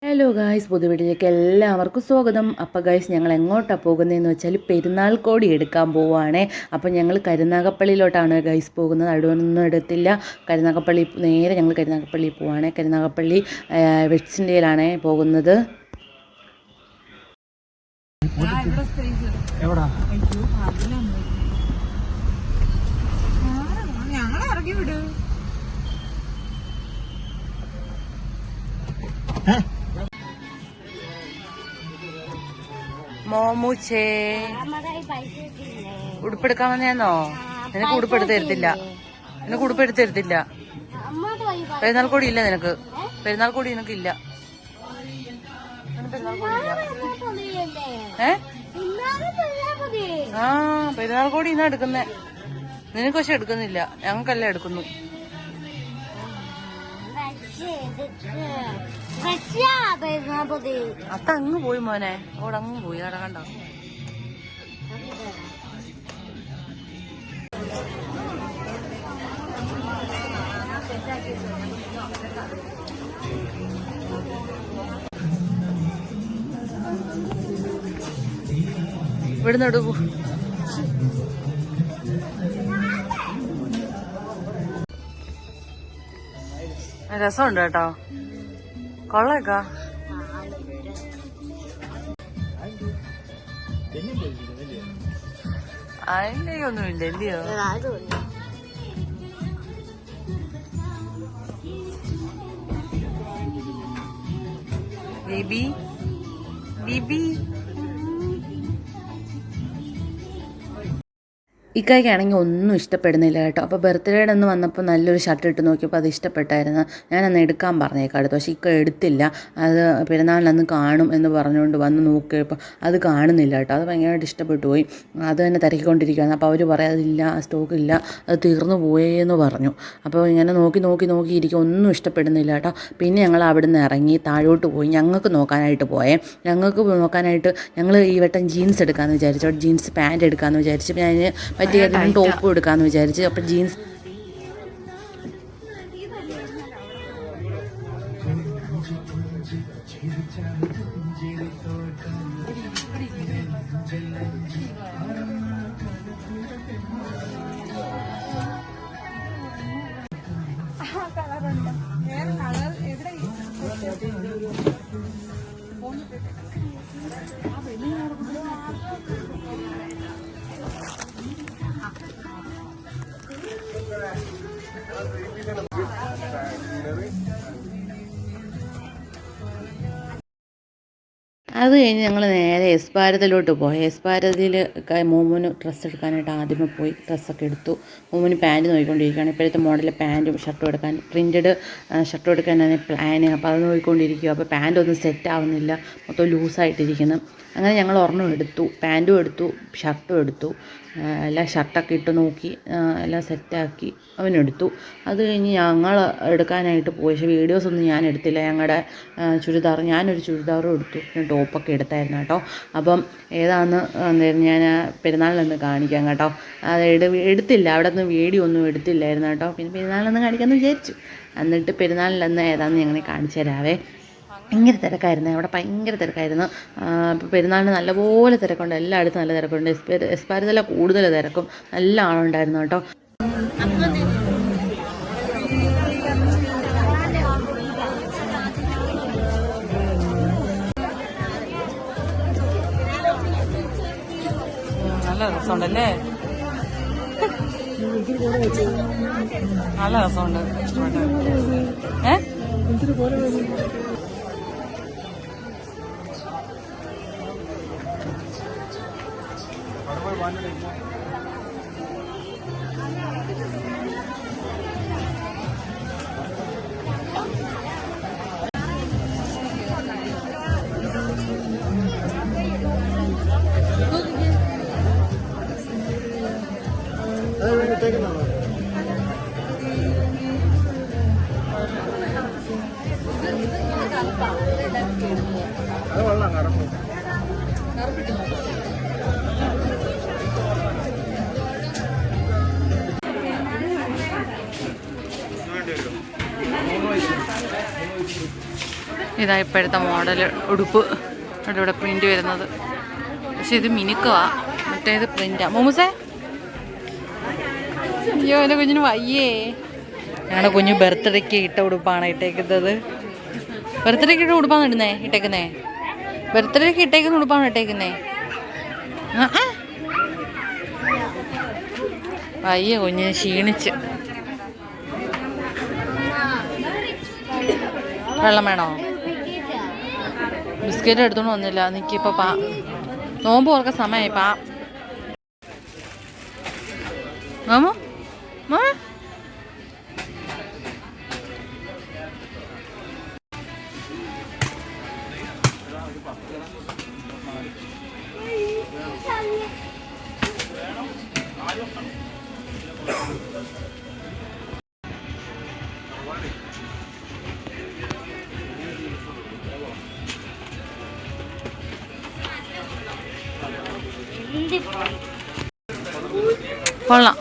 Hello guys, പുതുവീട്ടിലേക്ക് എല്ലാവർക്കും സ്വാഗതം. അപ്പോൾ ഗായ്സ്, ഞങ്ങൾ എങ്ങോട്ടാണ് പോകുന്നതെന്ന് വെച്ചാൽ പെരുന്നാൾ കോടി എടുക്കാൻ പോവുകയാണേ. അപ്പോൾ ഞങ്ങൾ കരുനാഗപ്പള്ളിയിലോട്ടാണ് ഗായ്സ് പോകുന്നത്. അടുത്തൊന്നും എടുത്തില്ല. കരുനാഗപ്പള്ളി നേരെ ഞങ്ങൾ കരുനാഗപ്പള്ളി പോവുകയാണേ. കരുനാഗപ്പള്ളി വെറ്റ്സിൻ്റെയിലാണ് പോകുന്നത്. മോമൂച്ചേ, ഉടുപ്പെടുക്കാൻ വന്നേന്നോ? നിനക്ക് ഉടുപ്പെടുത്ത് തരത്തില്ല. പെരുന്നാൾ കോടി ഇല്ല നിനക്ക്. പെരുന്നാൾ കോടി നിനക്കില്ല. പെരുന്നാൾ കോടി ഇന്നാ എടുക്കുന്നേ. നിനക്ക് പക്ഷെ എടുക്കുന്നില്ല, ഞങ്ങൾക്കെല്ലാം എടുക്കുന്നു. അതങ്ങ് പോയി മോനെ, ഓടങ്ങ് പോയി. അവിടെ കണ്ടോ? ഇവിടുന്ന് എടുക്കൂ. രസമുണ്ട് കേട്ടോ, കൊള്ളേക്കാ. അതിൻ്റെ ഒന്നുമില്ല ഇല്ലയോ? ബേബി ബേബി ഇക്കായ്ക്കാണെങ്കിൽ ഒന്നും ഇഷ്ടപ്പെടുന്നില്ല കേട്ടോ. അപ്പോൾ ബർത്ത്ഡേയുടെ ഒന്ന് വന്നപ്പോൾ നല്ലൊരു ഷർട്ട് ഇട്ട് നോക്കിയപ്പോൾ അത് ഇഷ്ടപ്പെട്ടായിരുന്നു. ഞാനന്ന് എടുക്കാൻ പറഞ്ഞേക്കാം അടുത്ത്, പക്ഷേ ഇക്ക എടുത്തില്ല. അത് പെരുന്നാളിനന്ന് കാണും എന്ന് പറഞ്ഞുകൊണ്ട് വന്ന് നോക്കിയപ്പോൾ അത് കാണുന്നില്ല കേട്ടോ. അത് ഭയങ്കരമായിട്ട് ഇഷ്ടപ്പെട്ടു പോയി. അത് തന്നെ തിരക്കിക്കൊണ്ടിരിക്കുകയാണ്. അപ്പോൾ അവർ പറയാം അതില്ല, സ്റ്റോക്കില്ല, അത് തീർന്നു പോയെന്ന് പറഞ്ഞു. അപ്പോൾ ഇങ്ങനെ നോക്കിയിരിക്കും, ഒന്നും ഇഷ്ടപ്പെടുന്നില്ല കേട്ടോ. പിന്നെ ഞങ്ങൾ അവിടെ നിന്ന് ഇറങ്ങി താഴോട്ട് പോയി. ഞങ്ങൾക്ക് നോക്കാനായിട്ട് ഞങ്ങൾ ഈ വട്ടം ജീൻസ് എടുക്കാമെന്ന് വിചാരിച്ചു. ജീൻസ് പാൻറ്റ് എടുക്കാമെന്ന് വിചാരിച്ചു. ഞാൻ പറ്റിയ ടോപ്പ് എടുക്കാമെന്ന് വിചാരിച്ച്. അപ്പം ജീൻസ് അത് കഴിഞ്ഞ് ഞങ്ങൾ നേരെ എസ് ഭാരതിലോട്ട് പോയി. എസ് ഭാരതിയിൽ മോമോന് ഡ്രസ്സ് എടുക്കാനായിട്ട് ആദ്യമേ പോയി ഡ്രസ്സൊക്കെ എടുത്തു. മോമോന് പാൻറ്റ് നോക്കിക്കൊണ്ടിരിക്കുകയാണ്. ഇപ്പോഴത്തെ മോഡലിൽ പാൻറ്റും ഷർട്ടും എടുക്കാൻ, പ്രിൻറ്റഡ് ഷർട്ടും എടുക്കാനാണ് പ്ലാന്. അപ്പോൾ അത് നോക്കിക്കൊണ്ടിരിക്കുക. അപ്പോൾ പാൻറ്റ് ഒന്നും സെറ്റ് ആവുന്നില്ല, മൊത്തം ലൂസായിട്ടിരിക്കുന്നു. അങ്ങനെ ഞങ്ങൾ ഒരെണ്ണം എടുത്തു, പാൻറ്റും എടുത്തു, ഷർട്ടും എടുത്തു. എല്ലാം ഷർട്ടൊക്കെ ഇട്ട് നോക്കി എല്ലാം സെറ്റാക്കി അവനെടുത്തു. അത് കഴിഞ്ഞ് ഞങ്ങൾ എടുക്കാനായിട്ട് പോയി. പക്ഷേ വീഡിയോസൊന്നും ഞാൻ എടുത്തില്ല. ഞങ്ങളുടെ ഞാനൊരു ചുരിദാറും എടുത്തു, പിന്നെ ടോപ്പൊക്കെ എടുത്തായിരുന്നു കേട്ടോ. അപ്പം ഏതാണെന്ന് ഞാൻ പെരുന്നാളിലൊന്ന് കാണിക്കാം കേട്ടോ. അത് എടുത്തില്ല, അവിടെ നിന്ന് വീഡിയോ ഒന്നും എടുത്തില്ലായിരുന്നു കേട്ടോ. പിന്നെ പെരുന്നാളിലൊന്ന് കാണിക്കാമെന്ന് വിചാരിച്ചു. എന്നിട്ട് പെരുന്നാളിലൊന്ന് ഏതാണെന്ന് ഞങ്ങളെ കാണിച്ചു തരാവേ. ഭയങ്കര തിരക്കായിരുന്നു അവിടെ, ഭയങ്കര തിരക്കായിരുന്നു. ഇപ്പോൾ പെരുന്നാളിന് നല്ലപോലെ തിരക്കുണ്ട്, എല്ലായിടത്തും നല്ല തിരക്കുണ്ട്. എസ് ഭാരതില കൂടുതൽ തിരക്കും, നല്ല ആളുണ്ടായിരുന്നു കേട്ടോ. നല്ല രസമുണ്ടല്ലേ, നല്ല രസമുണ്ട്. ഇതാ ഇപ്പോഴത്തെ മോഡൽ ഉടുപ്പ് ഇവിടെ പ്രിൻ്റ് വരുന്നത്. പക്ഷെ ഇത് മിനുക്കുവാ, മറ്റേത് പ്രിൻ്റാ. മോമൂസേ, അയ്യോ എൻ്റെ കുഞ്ഞിന് വയ്യേ. ഞങ്ങളുടെ കുഞ്ഞ് ബർത്ത്ഡേക്ക് ഇട്ട ഉടുപ്പാണ് ഇട്ടേക്കുന്നത്. ബർത്ത്ഡേക്ക് ഇട്ട ഉടുപ്പാണ് ഇട്ടേക്കുന്നേ. ബർത്ത്ഡേക്ക് ഇട്ടേക്കുന്ന ഉടുപ്പാണ് ഇട്ടേക്കുന്നേ. വയ്യ കുഞ്ഞിന്, ക്ഷീണിച്ച്. വെള്ളം വേണോ? ബിസ്ക്കറ്റ് എടുത്തോണ്ട് വന്നില്ല. നിൽക്കിപ്പോൾ പാ, നോമ്പ് ഓർക്ക സമയമായി. പാ മാമോ മാ കൊള്ളാം,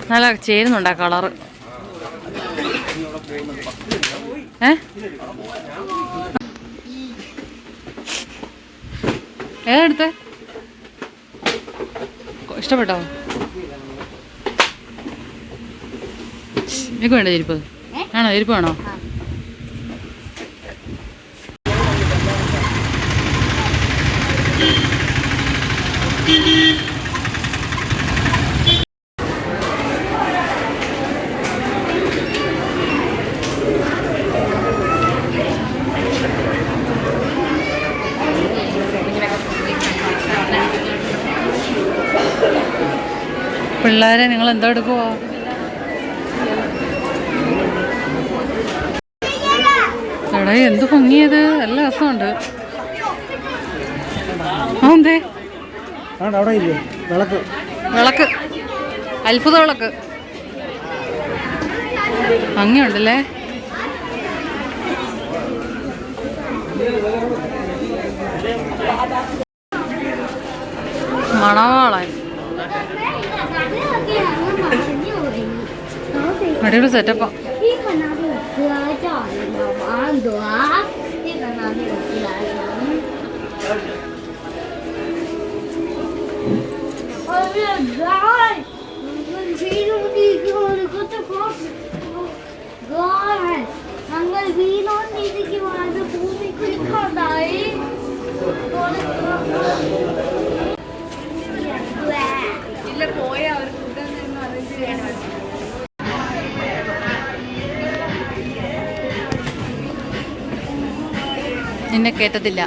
നല്ല ചേരുന്നുണ്ട് ആ കളറ്. ഏതെടുത്ത് ഇഷ്ടപ്പെട്ടോ? എനിക്ക് വേണ്ട ചെരുപ്പ് ആണോ? ചെരുപ്പ് വേണോ? പിള്ളേരെ നിങ്ങൾ എന്തോ എടുക്കുവോ? എടാ എന്ത് ഭംഗിയത്, നല്ല രസമുണ്ട്. എന്തേ വിളക്ക്, അത്ഭുത വിളക്ക് ഭംഗിയുണ്ടല്ലേ. മണവാളൻ അടിപൊളി സെറ്റപ്പാ. നിന്നെ കേട്ടതില്ല,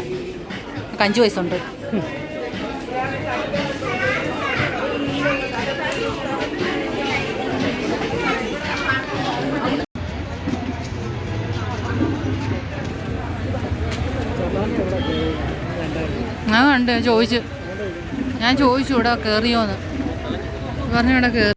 5 വയസ്സുണ്ട്. ഞാൻ കണ്ട്, ഞാൻ ചോദിച്ചു ഇവിടെ കയറിയോന്ന് പറഞ്ഞു. ഇവിടെ കയറി.